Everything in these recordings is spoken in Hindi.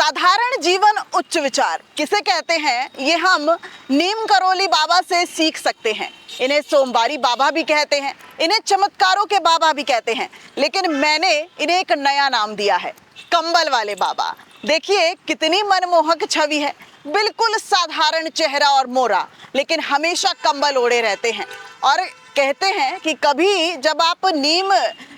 साधारण जीवन उच्च विचार किसे कहते हैं, ये हम नीम करोली बाबा से सीख सकते हैं। इन्हें सोमवारी बाबा भी कहते हैं, इन्हें चमत्कारों के बाबा भी कहते हैं, लेकिन मैंने इन्हें एक नया नाम दिया है, कंबल वाले बाबा। देखिए कितनी मनमोहक छवि है, बिल्कुल साधारण चेहरा और मोरा, लेकिन हमेशा कंबल ओढ़े रहते हैं। और कहते हैं कि कभी जब आप नीम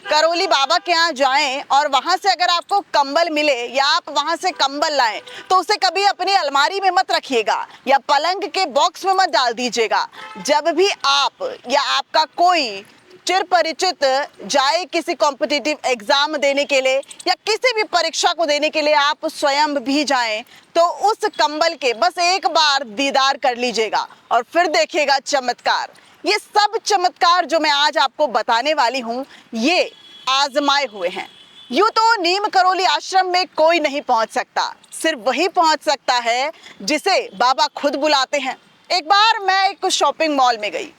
करोली बाबा के यहाँ जाएं और वहां से अगर आपको कंबल मिले या आप वहां से कंबल लाएं तो उसे कभी अपनी अलमारी में मत रखिएगा या पलंग के बॉक्स में मत डाल दीजिएगा। जब भी आप या आपका कोई चिर परिचित जाए किसी कॉम्पिटिटिव एग्जाम देने के लिए या किसी भी परीक्षा को देने के लिए आप स्वयं भी जाएं तो उस कंबल के बस एक बार दीदार कर लीजिएगा और फिर देखिएगा चमत्कार। ये सब चमत्कार जो मैं आज आपको बताने वाली हूँ ये आजमाए हुए हैं। यूं तो नीम करोली आश्रम में कोई नहीं पहुंच सकता, सिर्फ वही पहुंच सकता है जिसे बाबा खुद बुलाते हैं। एक बार मैं एक शॉपिंग मॉल में गई,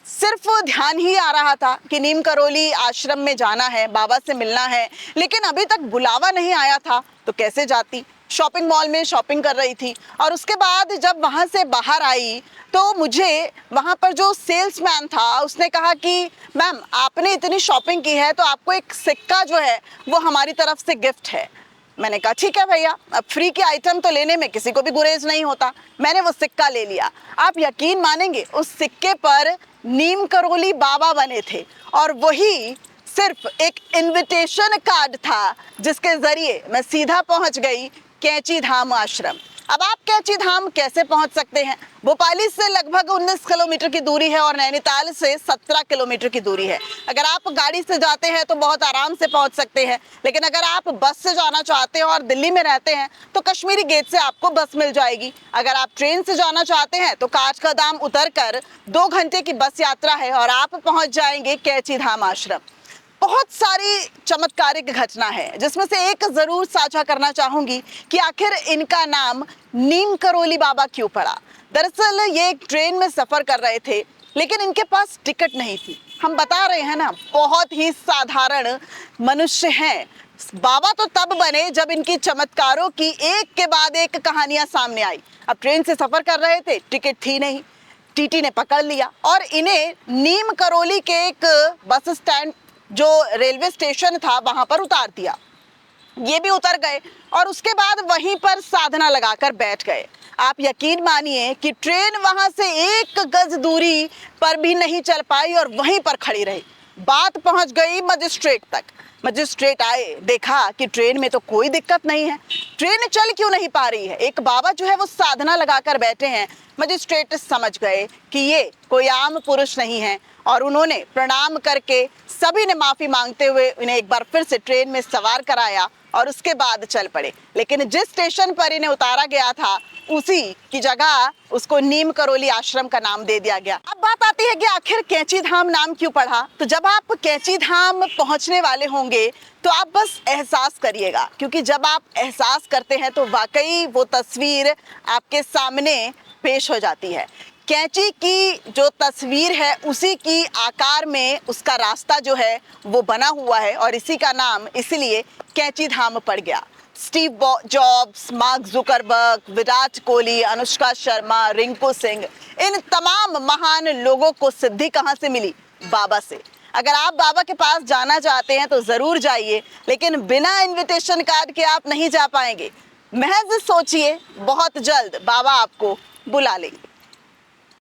सिर्फ ध्यान ही आ रहा था कि नीम करोली आश्रम में जाना है, बाबा से मिलना है, लेकिन अभी तक बुलावा नहीं आया था तो कैसे जाती। शॉपिंग मॉल में शॉपिंग कर रही थी और उसके बाद जब वहाँ से बाहर आई तो मुझे वहाँ पर जो सेल्समैन था उसने कहा कि मैम आपने इतनी शॉपिंग की है तो आपको एक सिक्का जो है वो हमारी तरफ से गिफ्ट है। मैंने कहा ठीक है भैया, अब फ्री के आइटम तो लेने में किसी को भी गुरेज नहीं होता। मैंने वो सिक्का ले लिया। आप यकीन मानेंगे उस सिक्के पर नीम करोली बाबा बने थे और वही सिर्फ एक इनविटेशन कार्ड था जिसके जरिए मैं सीधा पहुंच गई कैंची धाम आश्रम। अब आप कैंची धाम कैसे पहुंच सकते हैं? भोपाली से लगभग 19 किलोमीटर की दूरी है और नैनीताल से 17 किलोमीटर की दूरी है। अगर आप गाड़ी से जाते हैं तो बहुत आराम से पहुंच सकते हैं, लेकिन अगर आप बस से जाना चाहते हैं और दिल्ली में रहते हैं तो कश्मीरी गेट से आपको बस मिल जाएगी। अगर आप ट्रेन से जाना चाहते हैं तो काठगोदाम उतरकर 2 घंटे की बस यात्रा है और आप पहुंच जाएंगे कैंची धाम आश्रम। बहुत सारी चमत्कारिक घटना है जिसमें से एक जरूर साझा करना चाहूंगी कि आखिर इनका नाम नीम करोली बाबा क्यों पड़ा। दरअसल ये एक ट्रेन में सफर कर रहे थे लेकिन इनके पास टिकट नहीं थी। हम बता रहे हैं ना, बहुत ही साधारण मनुष्य हैं। बाबा तो तब बने जब इनकी चमत्कारों की एक के बाद एक कहानियां सामने आई। अब ट्रेन से सफर कर रहे थे, टिकट थी नहीं, टीटी ने पकड़ लिया और इन्हें नीम करोली के एक बस स्टैंड जो रेलवे स्टेशन था वहां पर उतार दिया। ये भी उतर गए और उसके बाद वहीं पर साधना लगाकर बैठ गए। आप यकीन मानिए कि ट्रेन वहां से 1 गज दूरी पर भी नहीं चल पाई और वहीं पर खड़ी रही। बात पहुंच गई मजिस्ट्रेट तक। मजिस्ट्रेट आए, देखा कि ट्रेन में तो कोई दिक्कत नहीं है, ट्रेन चल क्यों नहीं पा रही है, एक बाबा जो है वो साधना लगाकर बैठे हैं। मजिस्ट्रेट समझ गए कि ये कोई आम पुरुष नहीं है और उन्होंने प्रणाम करके सभी ने माफी मांगते हुए इन्हें एक बार फिर से ट्रेन में सवार कराया और उसके बाद चल पड़े। लेकिन जिस स्टेशन पर इन्हें उतारा गया था उसी की जगह उसको नीम करोली आश्रम का नाम दे दिया गया। अब बात आती है कि आखिर कैंची धाम नाम क्यों पड़ा। तो जब आप कैंची धाम पहुंचने वाले होंगे तो आप बस एहसास करिएगा, क्योंकि जब आप एहसास करते हैं तो वाकई वो तस्वीर आपके सामने पेश हो जाती है। कैंची की जो तस्वीर है उसी की आकार में उसका रास्ता जो है वो बना हुआ है और इसी का नाम इसलिए कैंची धाम पड़ गया। Steve Jobs, Mark Zuckerberg, Virat Kohli, Anushka Sharma, Rinku Singh, इन तमाम महान लोगों को सिद्धि कहाँ से मिली? बाबा से। अगर आप बाबा के पास जाना चाहते हैं तो जरूर जाइए, लेकिन बिना इनविटेशन कार्ड के आप नहीं जा पाएंगे। महज सोचिए, बहुत जल्द बाबा आपको बुला लेंगे।